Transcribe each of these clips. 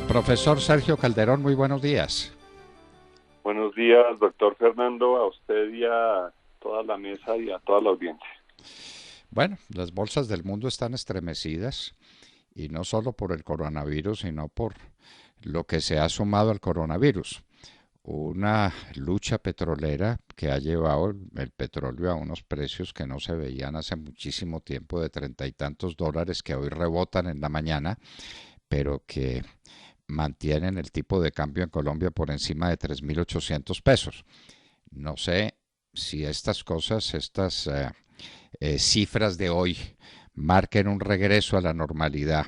Profesor Sergio Calderón, muy buenos días. Buenos días, doctor Fernando, a usted y a toda la mesa y a toda la audiencia. Bueno, las bolsas del mundo están estremecidas y no solo por el coronavirus, sino por lo que se ha sumado al coronavirus. Una lucha petrolera que ha llevado el petróleo a unos precios que no se veían hace muchísimo tiempo, de 30 y tantos dólares, que hoy rebotan en la mañana, pero que mantienen el tipo de cambio en Colombia por encima de 3.800 pesos. No sé si estas cosas, estas cifras de hoy marquen un regreso a la normalidad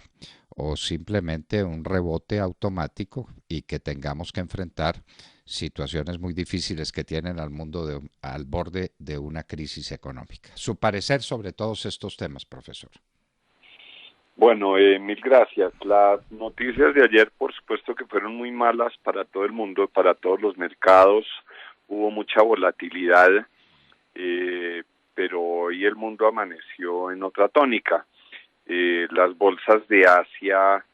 o simplemente un rebote automático y que tengamos que enfrentar situaciones muy difíciles que tienen al mundo al borde de una crisis económica. Su parecer sobre todos estos temas, profesor. Bueno, mil gracias. Las noticias de ayer, por supuesto que fueron muy malas para todo el mundo, para todos los mercados. Hubo mucha volatilidad, pero hoy el mundo amaneció en otra tónica. Las bolsas de Asia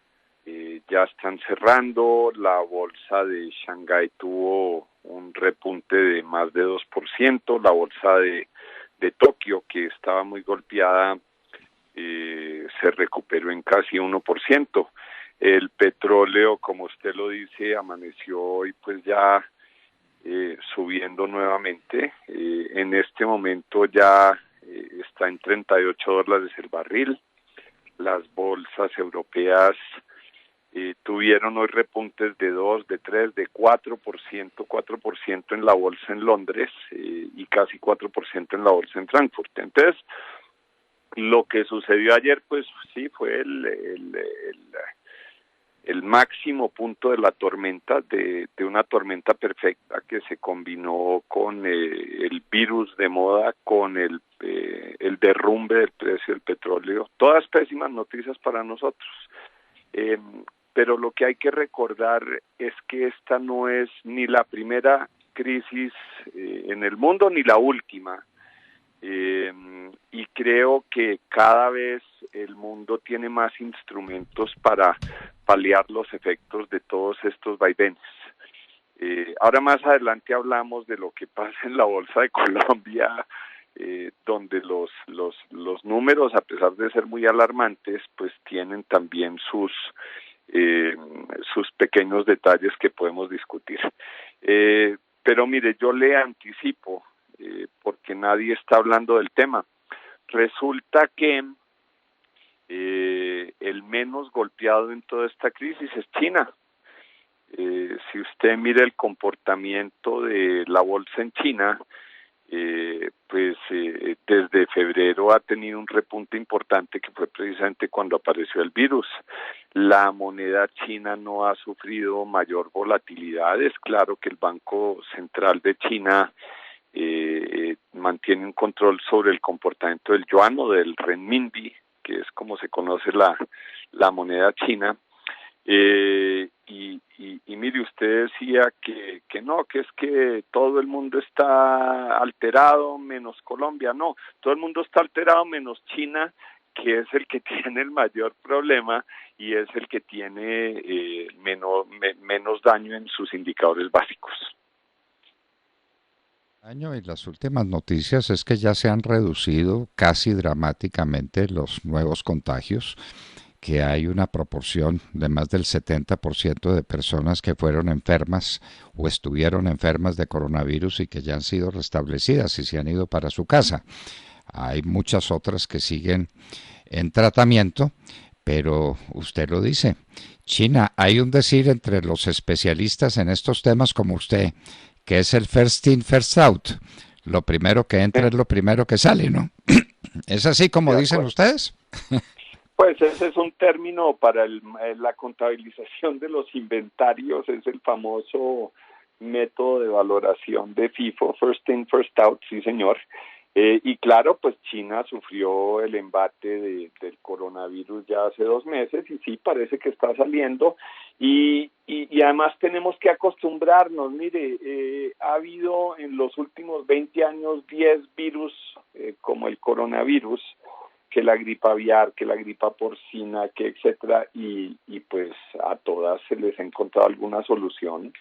ya están cerrando. La bolsa de Shanghái tuvo un repunte de más de 2%. La bolsa de Tokio, que estaba muy golpeada, se recuperó en casi 1%. El petróleo, como usted lo dice, amaneció hoy pues ya subiendo nuevamente. En este momento ya está en $38 el barril. Las bolsas europeas tuvieron hoy repuntes de 2, de 3, de 4% en la bolsa en Londres y casi 4% en la bolsa en Frankfurt. Entonces, lo que sucedió ayer, pues sí, fue el máximo punto de la tormenta, de una tormenta perfecta que se combinó con el virus de moda, con el derrumbe del precio del petróleo. Todas pésimas noticias para nosotros. Pero lo que hay que recordar es que esta no es ni la primera crisis en el mundo, ni la última. Y creo que cada vez el mundo tiene más instrumentos para paliar los efectos de todos estos vaivenes. Ahora más adelante hablamos de lo que pasa en la Bolsa de Colombia, donde los números, a pesar de ser muy alarmantes, pues tienen también sus pequeños detalles que podemos discutir. Pero mire, yo le anticipo, porque nadie está hablando del tema. Resulta que el menos golpeado en toda esta crisis es China. Si usted mira el comportamiento de la bolsa en China, desde febrero ha tenido un repunte importante, que fue precisamente cuando apareció el virus. La moneda china no ha sufrido mayor volatilidad. Es claro que el Banco Central de China mantiene un control sobre el comportamiento del yuan o del renminbi, que es como se conoce la moneda china. Y mire, usted decía que no, que es que todo el mundo está alterado menos Colombia. No, todo el mundo está alterado menos China, que es el que tiene el mayor problema y es el que tiene menos daño en sus indicadores básicos. Y las últimas noticias es que ya se han reducido casi dramáticamente los nuevos contagios, que hay una proporción de más del 70% de personas que fueron enfermas o estuvieron enfermas de coronavirus y que ya han sido restablecidas y se han ido para su casa. Hay muchas otras que siguen en tratamiento, pero usted lo dice, China, hay un decir entre los especialistas en estos temas como usted, que es el first in, first out. Lo primero que entra es lo primero que sale, ¿no? ¿Es así como dicen ustedes? Pues ese es un término para la contabilización de los inventarios, es el famoso método de valoración de FIFO, first in, first out, sí señor. Y claro, pues China sufrió el embate del coronavirus ya hace 2 meses y sí, parece que está saliendo. Y además tenemos que acostumbrarnos. Mire, ha habido en los últimos 20 años 10 virus como el coronavirus, que la gripa aviar, que la gripa porcina, que etcétera, y pues a todas se les ha encontrado alguna solución.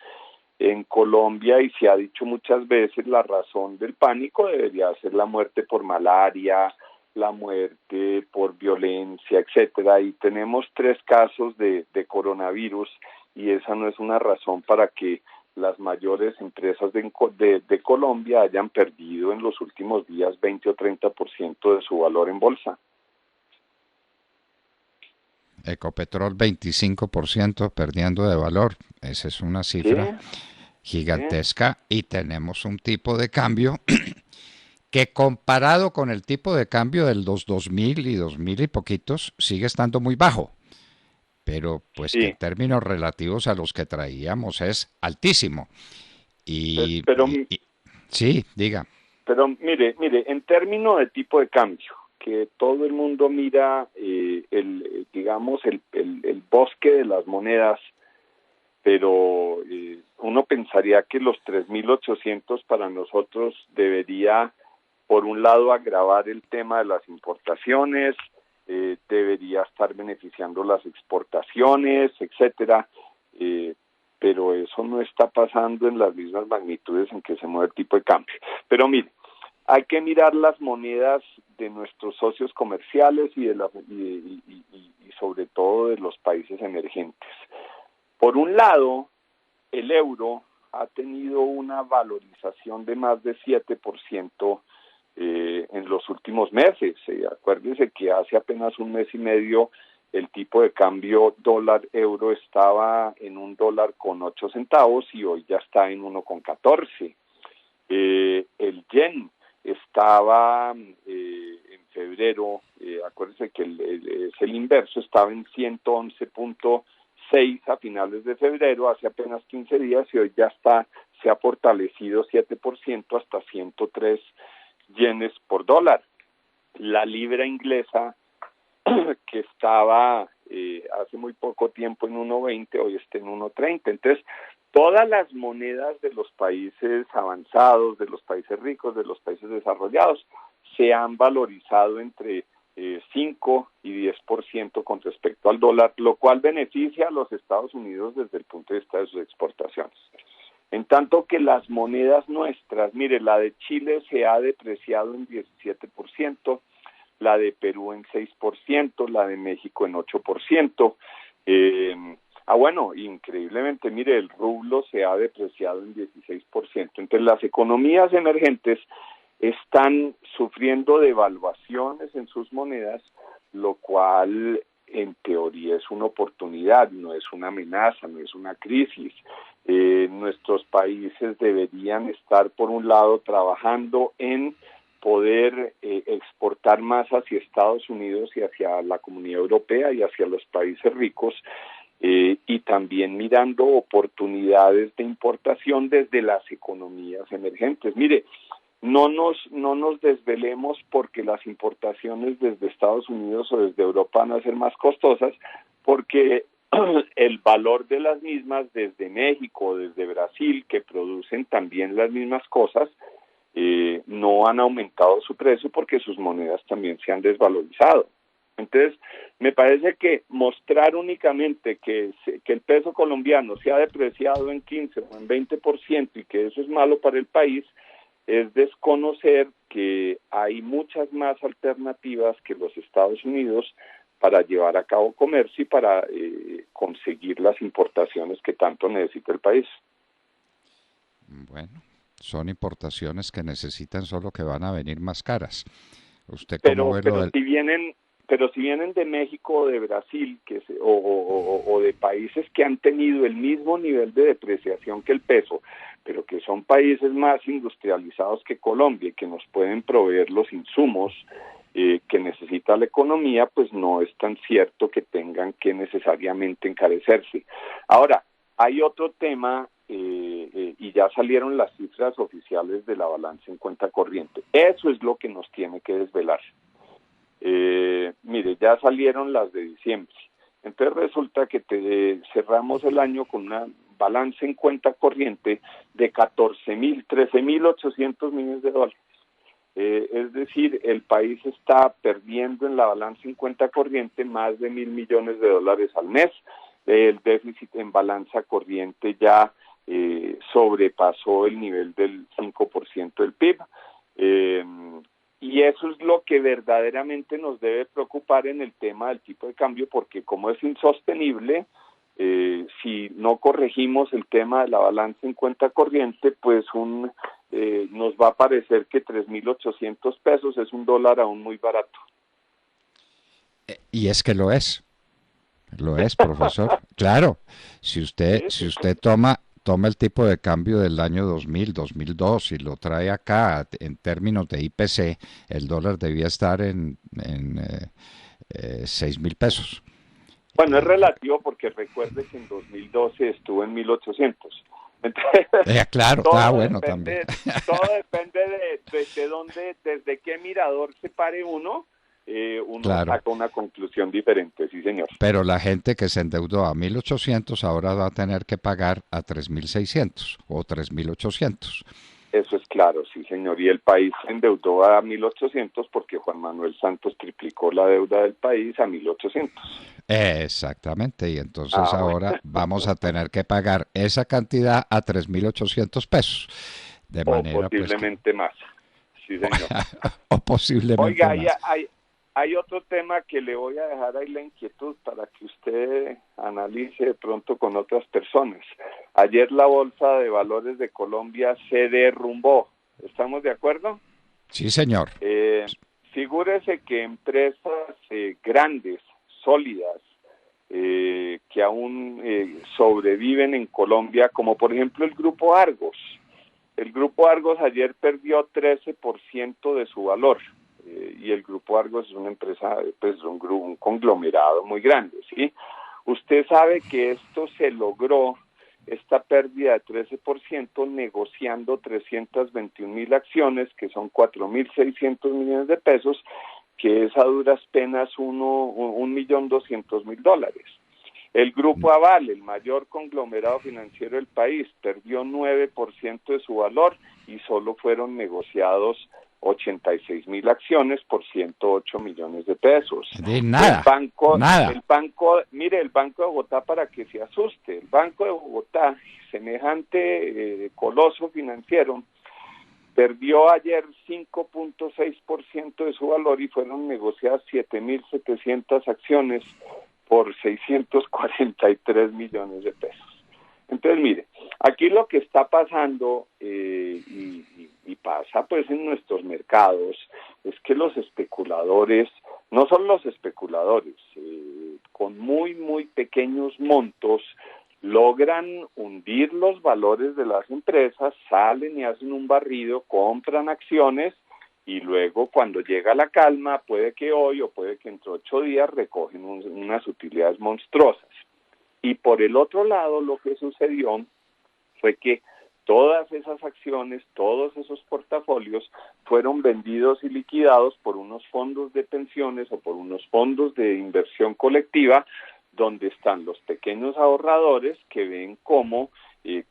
En Colombia, y se ha dicho muchas veces, la razón del pánico debería ser la muerte por malaria, la muerte por violencia, etcétera, y tenemos 3 casos de coronavirus, y esa no es una razón para que las mayores empresas de Colombia hayan perdido en los últimos días 20 o 30% de su valor en bolsa. Ecopetrol 25% perdiendo de valor. Esa es una Sí, cifra sí, gigantesca y tenemos un tipo de cambio que comparado con el tipo de cambio del 2000 y 2000 y poquitos sigue estando muy bajo, pero pues que en sí. términos relativos a los que traíamos es altísimo. Y, Pero y, y sí, diga. Pero mire, en términos de tipo de cambio, que todo el mundo mira digamos, el bosque de las monedas, pero uno pensaría que los 3.800 para nosotros debería, por un lado, agravar el tema de las importaciones, debería estar beneficiando las exportaciones, etcétera, eh, pero eso no está pasando en las mismas magnitudes en que se mueve el tipo de cambio. Pero mire, hay que mirar las monedas de nuestros socios comerciales y sobre todo de los países emergentes. Por un lado, el euro ha tenido una valorización de más de 7% en los últimos meses. Acuérdense que hace apenas un mes y medio el tipo de cambio dólar-euro estaba en $1.08 y hoy ya está en 1.14. El yen estaba en febrero, acuérdense que es el inverso, estaba en 111.6 a finales de febrero, hace apenas 15 días, y hoy ya se ha fortalecido 7% hasta 103 yenes por dólar. La libra inglesa, que estaba hace muy poco tiempo en 1.20, hoy está en 1.30. Entonces, todas las monedas de los países avanzados, de los países ricos, de los países desarrollados, se han valorizado entre 5 y 10% con respecto al dólar, lo cual beneficia a los Estados Unidos desde el punto de vista de sus exportaciones. En tanto que las monedas nuestras, mire, la de Chile se ha depreciado en 17%, la de Perú en 6%, la de México en 8%. Bueno, increíblemente, mire, el rublo se ha depreciado en 16%. Entonces, las economías emergentes están sufriendo devaluaciones en sus monedas, lo cual en teoría es una oportunidad, no es una amenaza, no es una crisis. Nuestros países deberían estar, por un lado, trabajando en poder exportar más hacia Estados Unidos y hacia la Comunidad Europea y hacia los países ricos, y también mirando oportunidades de importación desde las economías emergentes. Mire, no nos desvelemos porque las importaciones desde Estados Unidos o desde Europa van a ser más costosas, porque el valor de las mismas desde México, desde Brasil, que producen también las mismas cosas, no han aumentado su precio porque sus monedas también se han desvalorizado. Entonces, me parece que mostrar únicamente que el peso colombiano se ha depreciado en 15 o en 20% y que eso es malo para el país, es desconocer que hay muchas más alternativas que los Estados Unidos para llevar a cabo comercio y para conseguir las importaciones que tanto necesita el país. Bueno, son importaciones que necesitan, solo que van a venir más caras. ¿Usted cómo Pero ve lo pero del...? si vienen de México o de Brasil, o de países que han tenido el mismo nivel de depreciación que el peso, pero que son países más industrializados que Colombia y que nos pueden proveer los insumos que necesita la economía, pues no es tan cierto que tengan que necesariamente encarecerse. Ahora, hay otro tema, y ya salieron las cifras oficiales de la balanza en cuenta corriente. Eso es lo que nos tiene que desvelar. Mire, ya salieron las de diciembre. Entonces resulta que cerramos el año con una balanza en cuenta corriente de 13.800 millones de dólares. Es decir, el país está perdiendo en la balanza en cuenta corriente más de $1.000 millones al mes. El déficit en balanza corriente ya sobrepasó el nivel del 5% del PIB. Y eso es lo que verdaderamente nos debe preocupar en el tema del tipo de cambio, porque como es insostenible, si no corregimos el tema de la balanza en cuenta corriente, pues nos va a parecer que 3.800 pesos es un dólar aún muy barato. Y es que lo es, profesor. Claro, si usted toma el tipo de cambio del año 2000, 2002 y lo trae acá en términos de IPC, el dólar debía estar en 6.000 pesos. Bueno, es relativo porque recuerde que en 2012 estuvo en 1.800. Entonces, claro, está bueno también. Todo depende de dónde, desde qué mirador se pare uno claro. saca una conclusión diferente, sí señor. Pero la gente que se endeudó a 1.800 ahora va a tener que pagar a 3.600 o 3.800. Eso es claro, sí señor, y el país se endeudó a 1.800 porque Juan Manuel Santos triplicó la deuda del país a 1.800. Exactamente, y entonces ahora vamos a tener que pagar esa cantidad a 3.800 pesos. De manera, posiblemente más, sí señor. O posiblemente más. Oiga, hay otro tema que le voy a dejar ahí la inquietud para que usted analice de pronto con otras personas. Ayer la Bolsa de Valores de Colombia se derrumbó. ¿Estamos de acuerdo? Sí, señor. Figúrese que empresas grandes, sólidas, que aún sobreviven en Colombia, como por ejemplo el Grupo Argos. El Grupo Argos ayer perdió 13% de su valor. Y el Grupo Argos es una empresa, pues un conglomerado muy grande, ¿sí? Usted sabe que esto se logró, esta pérdida de 13%, negociando 321.000 acciones, que son 4.600 millones de pesos, que es a duras penas $1.200.000. El Grupo Aval, el mayor conglomerado financiero del país, perdió 9% de su valor y solo fueron negociados 86.000 acciones por 108 millones de pesos. Nada. Mire, el Banco de Bogotá, para que se asuste, el Banco de Bogotá, semejante coloso financiero, perdió ayer 5.6% de su valor y fueron negociadas 7.700 acciones por 643 millones de pesos. Entonces, mire, aquí lo que está pasando y pasa pues en nuestros mercados es que los especuladores, no son los especuladores, con muy, muy pequeños montos logran hundir los valores de las empresas, salen y hacen un barrido, compran acciones y luego cuando llega la calma, puede que hoy o puede que entre 8 días recogen unas utilidades monstruosas. Y por el otro lado, lo que sucedió fue que todas esas acciones, todos esos portafolios fueron vendidos y liquidados por unos fondos de pensiones o por unos fondos de inversión colectiva, donde están los pequeños ahorradores que ven cómo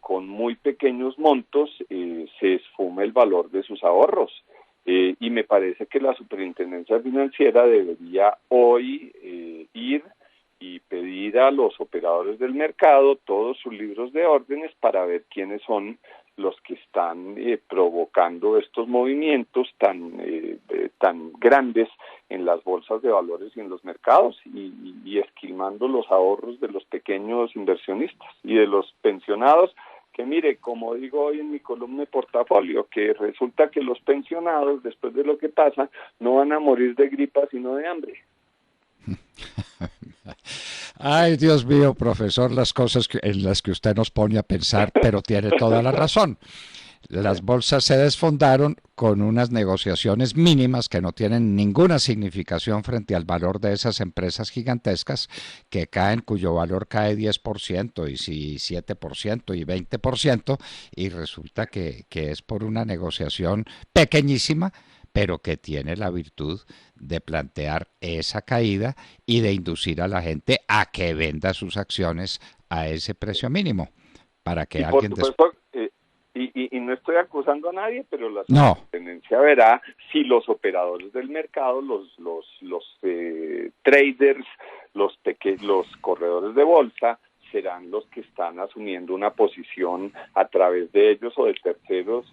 con muy pequeños montos se esfuma el valor de sus ahorros. Y me parece que la Superintendencia Financiera debería hoy ir y pedir a los operadores del mercado todos sus libros de órdenes para ver quiénes son los que están provocando estos movimientos tan grandes en las bolsas de valores y en los mercados y esquilmando los ahorros de los pequeños inversionistas y de los pensionados, que mire, como digo hoy en mi columna de portafolio, que resulta que los pensionados, después de lo que pasa, no van a morir de gripa sino de hambre. Ay, Dios mío, profesor, las cosas en las que usted nos pone a pensar, pero tiene toda la razón. Las bolsas se desfondaron con unas negociaciones mínimas que no tienen ninguna significación frente al valor de esas empresas gigantescas que caen, cuyo valor cae 10% y si 7% y 20%, y resulta que es por una negociación pequeñísima, pero que tiene la virtud de plantear esa caída y de inducir a la gente a que venda sus acciones a ese precio mínimo, para que alguien y no estoy acusando a nadie, pero la No. superintendencia verá si los operadores del mercado, los traders, los corredores de bolsa, serán los que están asumiendo una posición a través de ellos o de terceros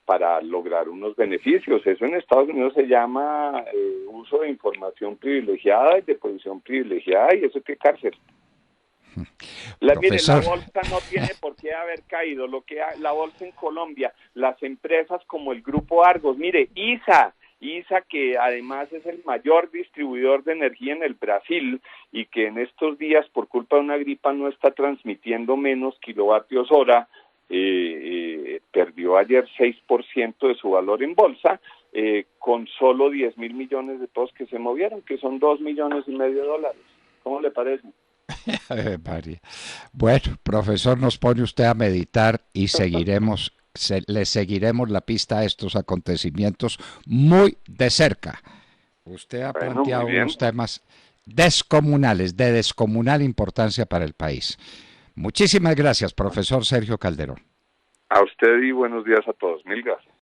para lograr unos beneficios. Eso en Estados Unidos se llama uso de información privilegiada y de posición privilegiada, y eso es cárcel. Mire, la bolsa no tiene por qué haber caído. La bolsa en Colombia, las empresas como el Grupo Argos, mire, ISA, que además es el mayor distribuidor de energía en el Brasil y que en estos días por culpa de una gripa no está transmitiendo menos kilovatios hora, perdió ayer 6% de su valor en bolsa, con solo 10.000 millones de pesos que se movieron, que son $2,5 millones de dólares. ¿Cómo le parece? María. Bueno, profesor, nos pone usted a meditar y le seguiremos la pista a estos acontecimientos muy de cerca. Usted ha planteado unos temas descomunales, de descomunal importancia para el país. Muchísimas gracias, profesor Sergio Calderón. A usted y buenos días a todos. Mil gracias.